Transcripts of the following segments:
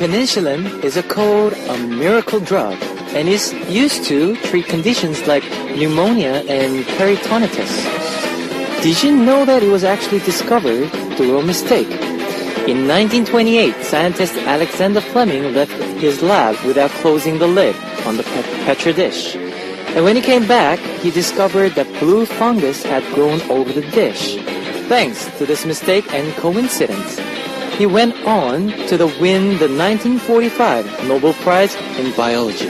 Penicillin is called a miracle drug and is used to treat conditions like pneumonia and peritonitis. Did you know that it was actually discovered through a mistake? In 1928, scientist Alexander Fleming left his lab without closing the lid on the Petri dish. And when he came back, he discovered that blue fungus had grown over the dish. Thanks to this mistake and coincidence, he went on to win the 1945 Nobel Prize in Biology.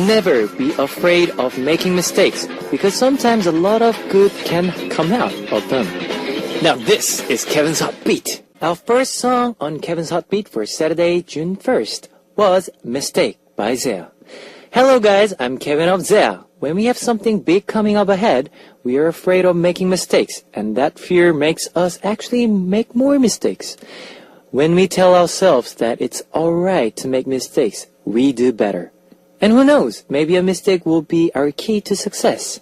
Never be afraid of making mistakes, because sometimes a lot of good can come out of them. Now this is Kevin's Hot Beat. Our first song on Kevin's Hot Beat for Saturday, June 1st was Mistake by Zea. Hello guys, I'm Kevin of Zea. When we have something big coming up ahead, we are afraid of making mistakes, and that fear makes us actually make more mistakes. When we tell ourselves that it's alright to make mistakes, we do better. And who knows, maybe a mistake will be our key to success.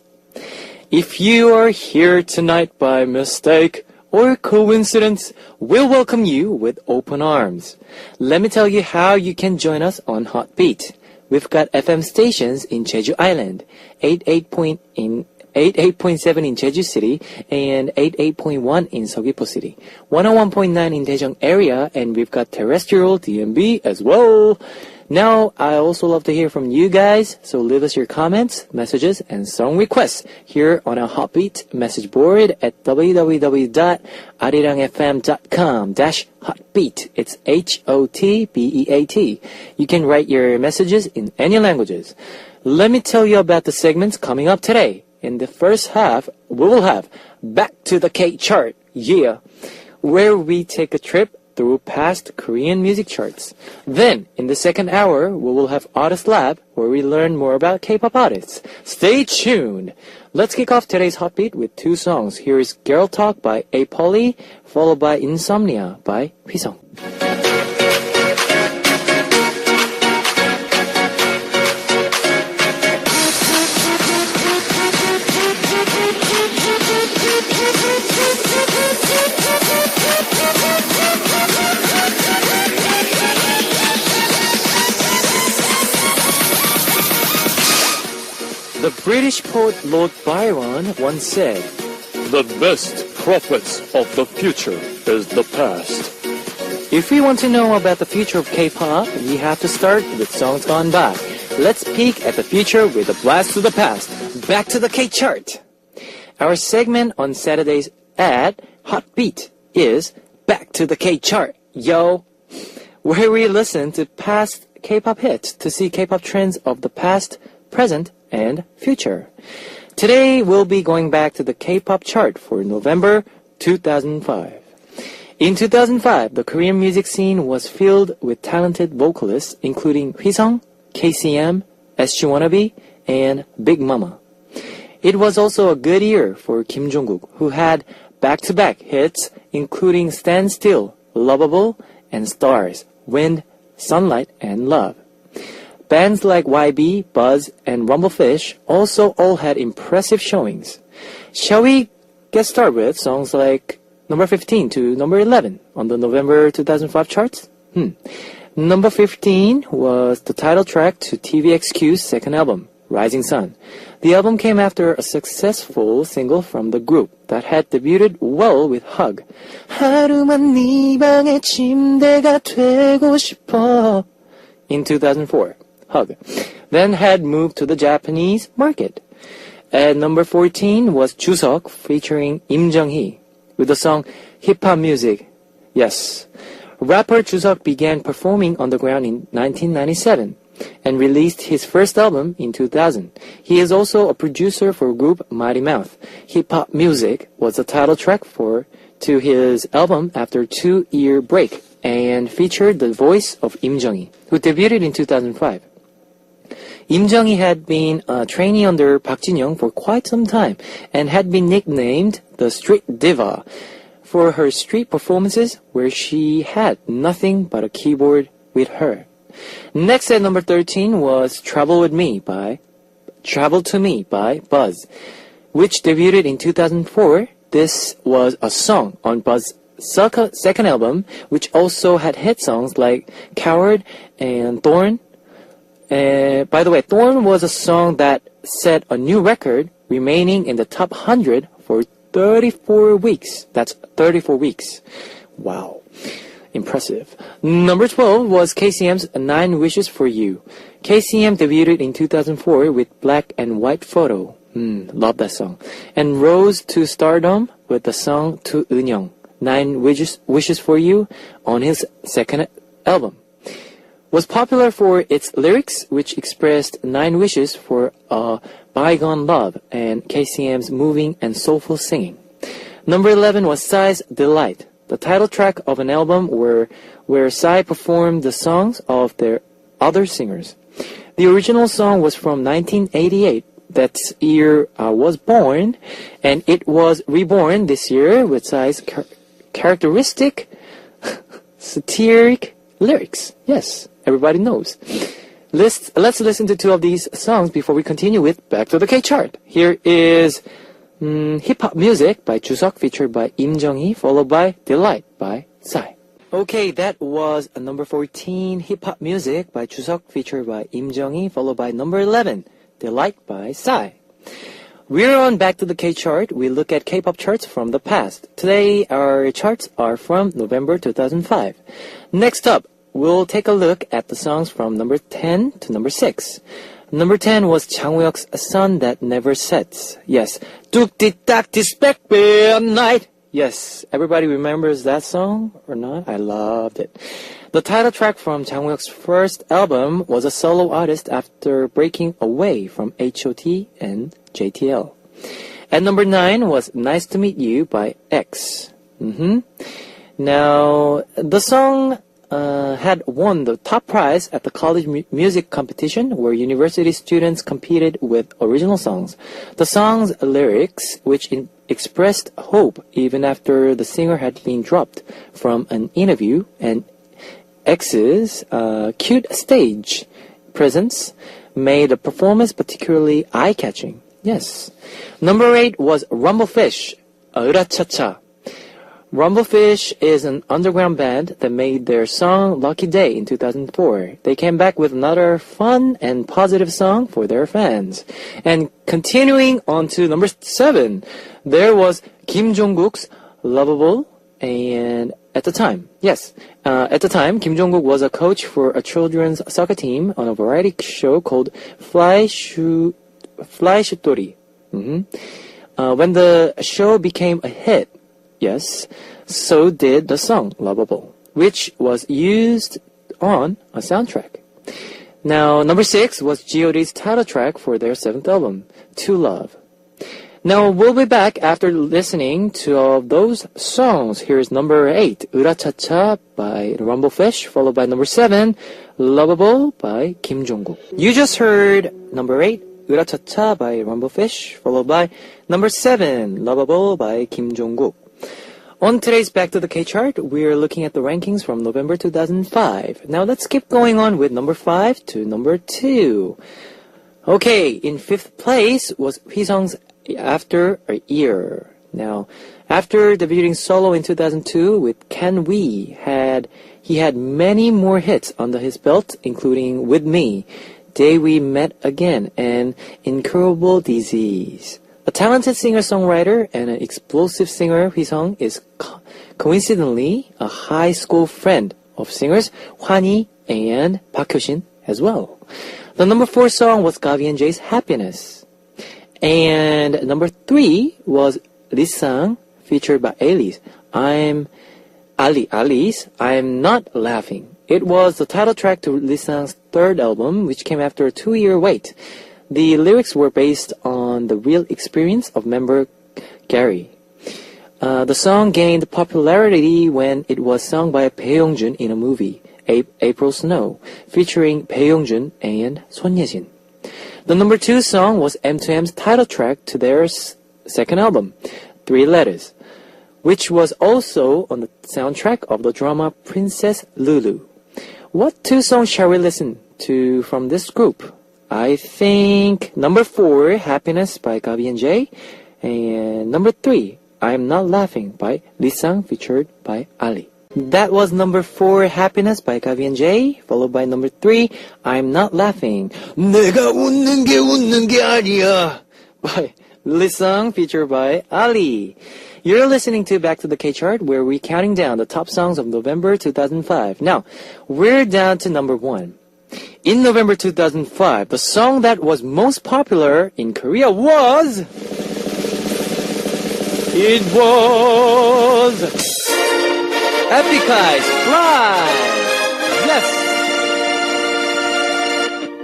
If you are here tonight by mistake or coincidence, we'll welcome you with open arms. Let me tell you how you can join us on Hot Beat. We've got FM stations in Jeju Island, 88.7 in Jeju City, and 88.1 in Seogwipo City, 101.9 in Daejeong area, and we've got terrestrial DMB as well. Now, I also love to hear from you guys, so leave us your comments, messages, and song requests here on our Hotbeat message board at www.arirangfm.com/hotbeat. It's HOTBEAT. You can write your messages in any languages. Let me tell you about the segments coming up today. In the first half, we will have Back to the K Chart, where we take a trip through past Korean music charts. Then, in the second hour, we will have Artist Lab, where we learn more about K-pop artists. Stay tuned! Let's kick off today's Hot Beat with two songs. Here is Girl Talk by A. Polly, followed by Insomnia by Hwisung. The British poet Lord Byron once said, "The best prophets of the future is the past." If we want to know about the future of K-pop, we have to start with songs gone by. Let's peek at the future with a blast to the past. Back to the K-chart. Our segment on Saturdays at Hot Beat is Back to the K-chart, where we listen to past K-pop hits to see K-pop trends of the past, present, and future. Today, we'll be going back to the K-pop chart for November 2005. In 2005, the Korean music scene was filled with talented vocalists including Hwisung, KCM, SG Wannabe, and Big Mama. It was also a good year for Kim Jong-kook, who had back-to-back hits including Stand Still, Lovable, and Stars, Wind, Sunlight, and Love. Bands like YB, Buzz, and Rumblefish also all had impressive showings. Shall we get started with songs like number 15 to number 11 on the November 2005 charts? Number 15 was the title track to TVXQ's second album, Rising Sun. The album came after a successful single from the group that had debuted well with Hug. 하루만 네 방의 침대가 되고 싶어 in 2004. Hug, then had moved to the Japanese market. At number 14 was Chuseok featuring Im Jung-hee with the song Hip Hop Music. Yes, rapper Chuseok began performing on the ground in 1997 and released his first album in 2000. He is also a producer for group Mighty Mouth. Hip Hop Music was the title track to his album after a 2-year break and featured the voice of Im Jung-hee, who debuted in 2005. Im Jung-hee had been a trainee under Park Jin-young for quite some time and had been nicknamed the Street Diva for her street performances where she had nothing but a keyboard with her. Next at number 13 was Travel to Me by Buzz, which debuted in 2004. This was a song on Buzz's second album, which also had hit songs like Coward and Thorn. By the way, Thorn was a song that set a new record, remaining in the top 100 for 34 weeks. That's 34 weeks. Wow. Impressive. Number 12 was KCM's 9 Wishes for You. KCM debuted in 2004 with Black and White Photo. Love that song. And rose to stardom with the song To Eunyoung, 9 Wishes for You, on his second album. Was popular for its lyrics, which expressed 9 wishes for a bygone love, and KCM's moving and soulful singing. Number 11 was Psy's Delight, the title track of an album where Psy performed the songs of their other singers. The original song was from 1988. That year I was born, and it was reborn this year with Psy's characteristic satiric lyrics. Yes, everybody knows. Let's listen to 2 of these songs before we continue with Back to the K-Chart. Here is Hip-Hop Music by Chuseok featured by Im Jung-hee, followed by Delight by Psy. Okay, that was number 14, Hip-Hop Music by Chuseok featured by Im Jung-hee, followed by number 11, Delight by Psy. We're on Back to the K-Chart. We look at K-pop charts from the past. Today, our charts are from November 2005. Next up, we'll take a look at the songs from number 10 to number 6. Number 10 was Jang Woo-hyuk's Sun That Never Sets. Yes, 뚝-띠-딱 디스펙 night. Yes, everybody remembers that song or not? I loved it. The title track from Jang Woo-hyuk's first album was a solo artist after breaking away from H.O.T. and JTL. At number 9 was Nice to Meet You by X. Now, the song had won the top prize at the college music competition where university students competed with original songs. The song's lyrics, which expressed hope even after the singer had been dropped from an interview, and X's cute stage presence made the performance particularly eye-catching. Yes. Number 8 was Rumblefish, 으라차차. Rumblefish is an underground band that made their song Lucky Day in 2004. They came back with another fun and positive song for their fans. And continuing on to number 7, there was Kim Jong-kook's Lovable, and at the time, Kim Jong-kook was a coach for a children's soccer team on a variety show called Fly Shootori. When the show became a hit, yes, so did the song Lovable, which was used on a soundtrack. Now, number 6 was G.O.D's title track for their 7th album, To Love. Now, we'll be back after listening to all those songs. Here's number 8, 으라차차 by Rumblefish, followed by number 7, Lovable by Kim Jong-kook. You just heard number 8, 으라차차 by Rumblefish, followed by number 7, Lovable by Kim Jong-kook. On today's Back to the K-Chart, we're looking at the rankings from November 2005. Now let's keep going on with number 5 to number 2. Okay, in 5th place was Hwisung's After a Year. Now, after debuting solo in 2002 with Can We, he had many more hits under his belt, including With Me, Day We Met Again, and Incurable Disease. A talented singer-songwriter and an explosive singer, Hwisung is coincidentally a high school friend of singers Hwani and Park Hyo-shin as well. The number 4 song was Gavi and Jay's Happiness. And number 3 was Lisang, featured by Alice. Alice, I'm Not Laughing. It was the title track to Lisang's 3rd album, which came after a 2-year wait. The lyrics were based on the real experience of member Gary. The song gained popularity when it was sung by Bae Yong-jun in a movie, April Snow, featuring Bae Yong-jun and Son Ye-jin. The number 2 song was M2M's title track to their 2nd album, 3 Letters, which was also on the soundtrack of the drama Princess Lulu. What two songs shall we listen to from this group? I think number 4, Happiness by Gabi and Jay, and number 3, I'm Not Laughing by Lisang featured by Ali. That was number 4, Happiness by Gabi and Jay, followed by number 3, I'm Not Laughing. 내가 웃는 게 아니야 by Lisang featured by Ali. You're listening to Back to the K-Chart, where we're counting down the top songs of November 2005. Now, we're down to number 1. In November 2005, the song that was most popular in Korea was... It was... Epic Eyes, Fly! Yes!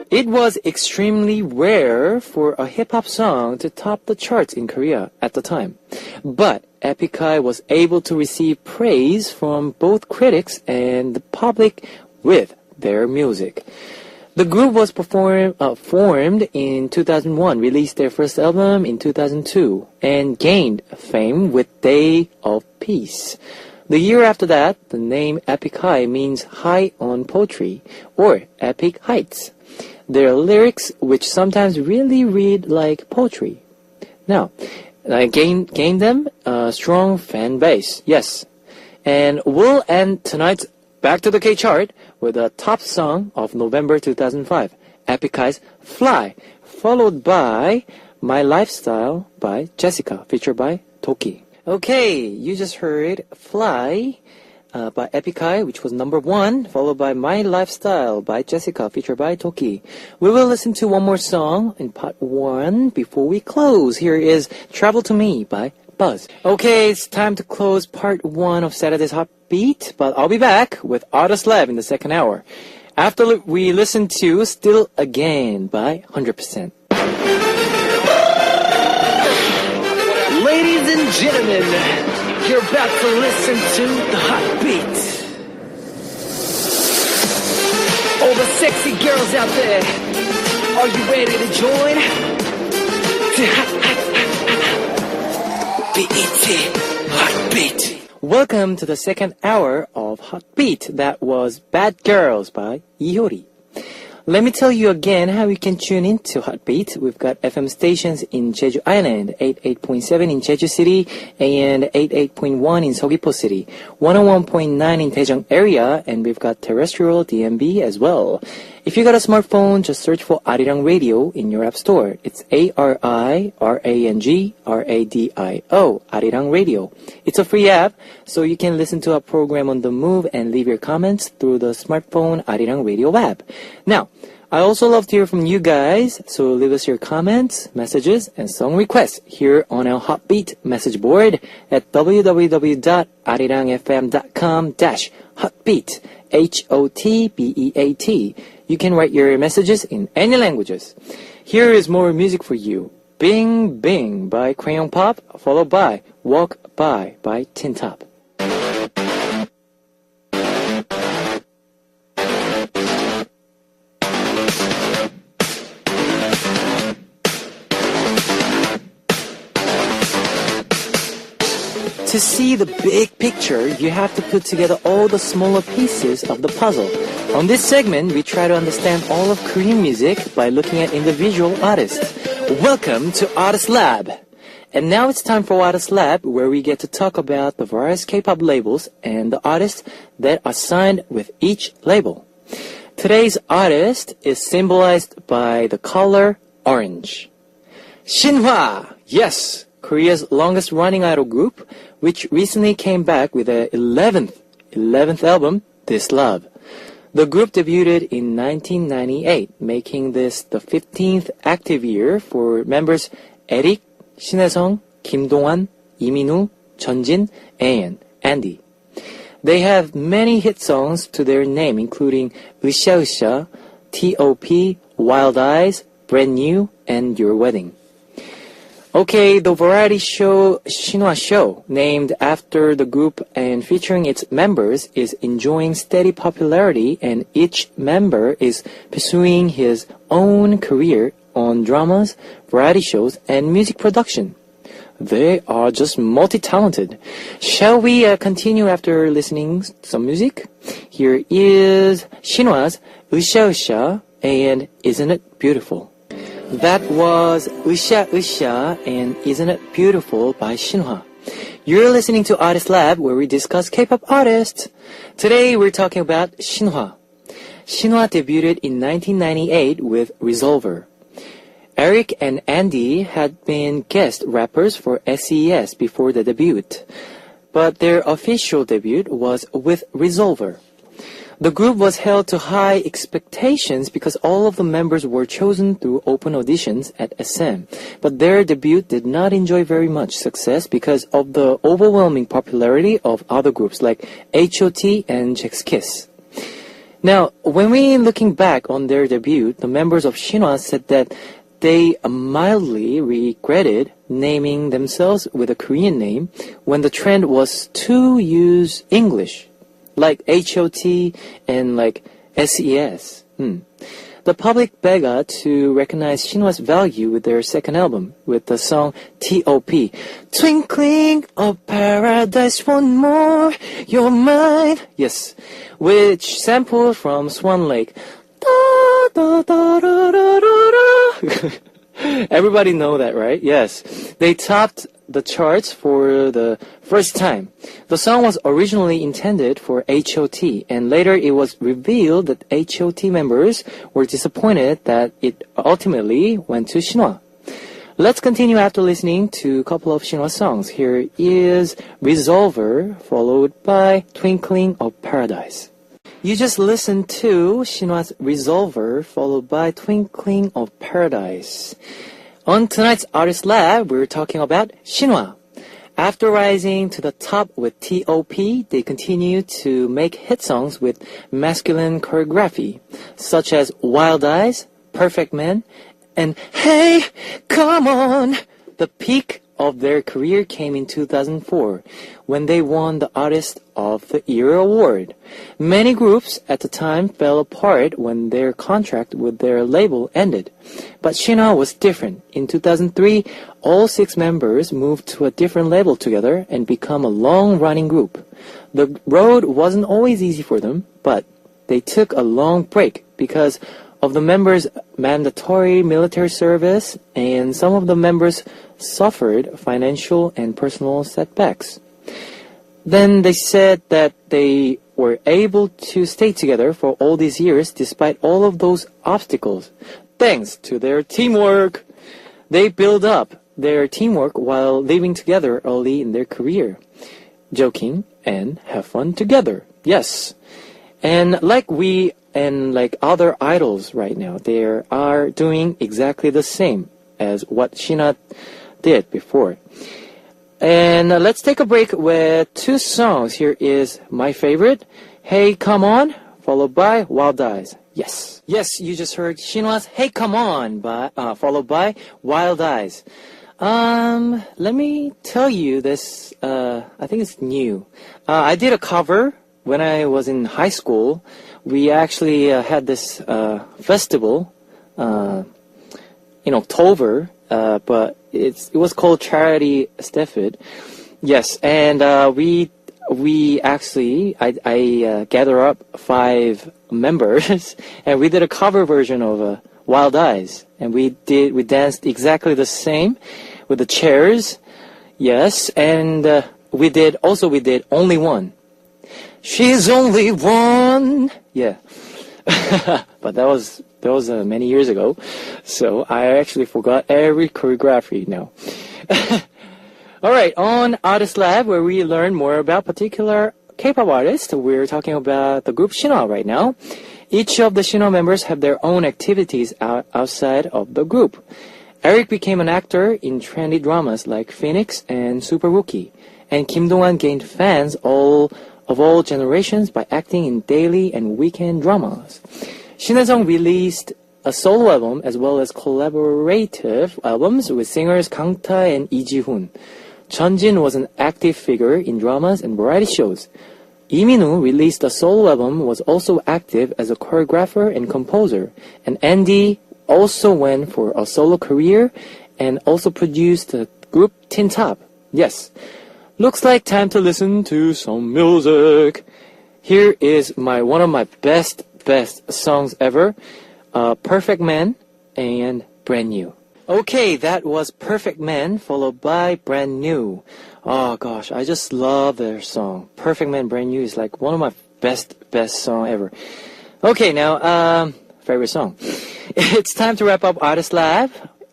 It was extremely rare for a hip-hop song to top the charts in Korea at the time. But Epic Eye was able to receive praise from both critics and the public with their music. The group was formed in 2001, released their first album in 2002, and gained fame with Day of Peace. The year after that, the name Epic High means high on poetry, or epic heights. Their lyrics, which sometimes really read like poetry. Now, I gained them a strong fan base, yes. And we'll end tonight's Back to the K-Chart with the top song of November 2005, Epic High's Fly, followed by My Lifestyle by Jessica, featured by Toki. Okay, you just heard Fly by Epic High, which was number 1, followed by My Lifestyle by Jessica, featured by Toki. We will listen to one more song in part 1 before we close. Here is Travel to Me by Buzz. Okay, it's time to close part 1 of Saturday's Hot Beat, but I'll be back with Artist Lab in the second hour. After we listen to Still Again by 100%. Ladies and gentlemen, you're about to listen to the Hot Beat. All the sexy girls out there, are you ready to join? Hot Beat. Welcome to the second hour of Hot Beat. That was Bad Girls by Ihyori. Let me tell you again how you can tune in to Hot Beat. We've got FM stations in Jeju Island, 88.7 in Jeju City, and 88.1 in Seogwipo City, 101.9 in Daejeong area, and we've got terrestrial DMB as well. If you got a smartphone, just search for Arirang Radio in your app store. It's ARIRANG RADIO, Arirang Radio. It's a free app, so you can listen to our program on the move and leave your comments through the smartphone Arirang Radio app. Now, I also love to hear from you guys, so leave us your comments, messages, and song requests here on our Hot Beat message board at www.arirangfm.com/hotbeat, HOTBEAT. You can write your messages in any languages. Here is more music for you. Bing Bing by Crayon Pop, followed by Walk By Tin Top. To see the big picture, you have to put together all the smaller pieces of the puzzle. On this segment, we try to understand all of Korean music by looking at individual artists. Welcome to Artist Lab! And now it's time for Artist Lab, where we get to talk about the various K-pop labels and the artists that are signed with each label. Today's artist is symbolized by the color orange. Shinhwa! Yes! Korea's longest running idol group, which recently came back with their 11th album, This Love. The group debuted in 1998, making this the 15th active year for members Eric, Shinhaesung, Kim Dong-hwan, Lee Min-woo, Jeonjin, and Andy. They have many hit songs to their name, including Usha Usha, T.O.P., Wild Eyes, Brand New, and Your Wedding. Okay, the variety show Shinhwa Show, named after the group and featuring its members, is enjoying steady popularity, and each member is pursuing his own career on dramas, variety shows, and music production. They are just multi-talented. Shall we continue after listening some music? Here is Shinhwa's Usha Usha and Isn't It Beautiful? That was Usha Usha and Isn't It Beautiful by Shinhwa. You're listening to Artist Lab, where we discuss K-pop artists. Today we're talking about Shinhwa. Shinhwa debuted in 1998 with Resolver. Eric and Andy had been guest rappers for SES before the debut, but their official debut was with Resolver. The group was held to high expectations because all of the members were chosen through open auditions at SM, but their debut did not enjoy very much success because of the overwhelming popularity of other groups like H.O.T. and Jack's Kiss. Now, when we looking back on their debut, the members of Shinhwa said that they mildly regretted naming themselves with a Korean name when the trend was to use English, like H.O.T. and like SES. The public begged to recognize Shinhwa's value with their second album, with the song T.O.P. Twinkling of Paradise, one more, you're mine. Yes, which sampled from Swan Lake. Da, da, da, da, da, da. Everybody know that, right? Yes. They topped the charts for the first time. The song was originally intended for H.O.T. and later it was revealed that H.O.T. members were disappointed that it ultimately went to Shinhwa. Let's continue after listening to a couple of Shinhwa songs. Here is Resolver, followed by Twinkling of Paradise. You just listened to Shinhwa's Resolver, followed by Twinkling of Paradise. On tonight's Artist Lab, we're talking about Shinhwa. After rising to the top with T.O.P., they continue to make hit songs with masculine choreography, such as Wild Eyes, Perfect Man, and Hey, Come On! The peak of their career came in 2004, when they won the Artist of the Year award. Many groups at the time fell apart when their contract with their label ended. But Shinhwa was different. In 2003, all 6 members moved to a different label together and become a long-running group. The road wasn't always easy for them, but they took a long break because of the members' mandatory military service, and some of the members suffered financial and personal setbacks. Then they said that they were able to stay together for all these years despite all of those obstacles, thanks to their teamwork. They built up their teamwork while living together early in their career, joking and have fun together. Yes. And like we and like other idols right now, they are doing exactly the same as what Shinhwa did before. And let's take a break with 2 songs. Here is my favorite, Hey Come On, followed by Wild Eyes. Yes, you just heard Shinhwa's Hey Come On, followed by Wild Eyes. Let me tell you this, I think it's new. I did a cover when I was in high school. We actually had this festival in October, but it was called Charity Stefford. Yes, and we actually I gathered up 5 members and we did a cover version of Wild Eyes, and we danced exactly the same with the chairs. Yes, and we did Only One. She's only one. Yeah. But that was many years ago, so I actually forgot every choreography now. All right, on Artist Lab, where we learn more about particular K-pop artists, we're talking about the group Shinhwa right now. Each of the Shinhwa members have their own activities outside of the group. Eric became an actor in trendy dramas like Phoenix and Super Rookie, and Kim Dong-hwan gained fans of all generations by acting in daily and weekend dramas. Shin Hye-sung released a solo album as well as collaborative albums with singers Kang Ta and Lee Ji-hoon. Chun Jin was an active figure in dramas and variety shows. Lee Min-woo released a solo album, was also active as a choreographer and composer. And Andy also went for a solo career and also produced Group Tin Top. Yes. Looks like time to listen to some music. Here is one of my best songs ever. Perfect Man and Brand New. Okay, that was Perfect Man followed by Brand New. Oh gosh, I just love their song. Perfect Man, Brand New is like one of my best song ever. Okay, now, favorite song. It's time to wrap up Artist Lab.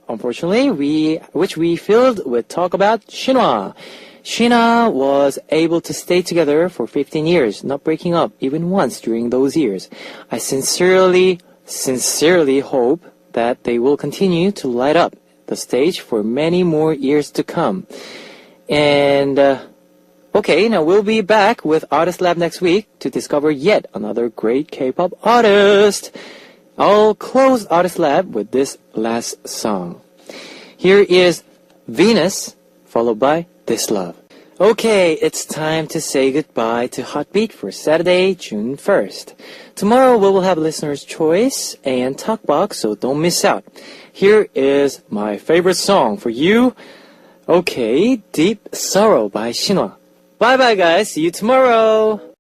Unfortunately, which we filled with talk about Shinhwa. Shinhwa was able to stay together for 15 years, not breaking up even once during those years. I sincerely hope that they will continue to light up the stage for many more years to come. And, okay, now we'll be back with Artist Lab next week to discover yet another great K-pop artist. I'll close Artist Lab with this last song. Here is Venus, followed by This Love. Okay, it's time to say goodbye to Heartbeat for Saturday, June 1st. Tomorrow we will have Listener's Choice and Talkbox, so don't miss out. Here is my favorite song for you. Okay, Deep Sorrow by Shinhwa. Bye bye guys, see you tomorrow!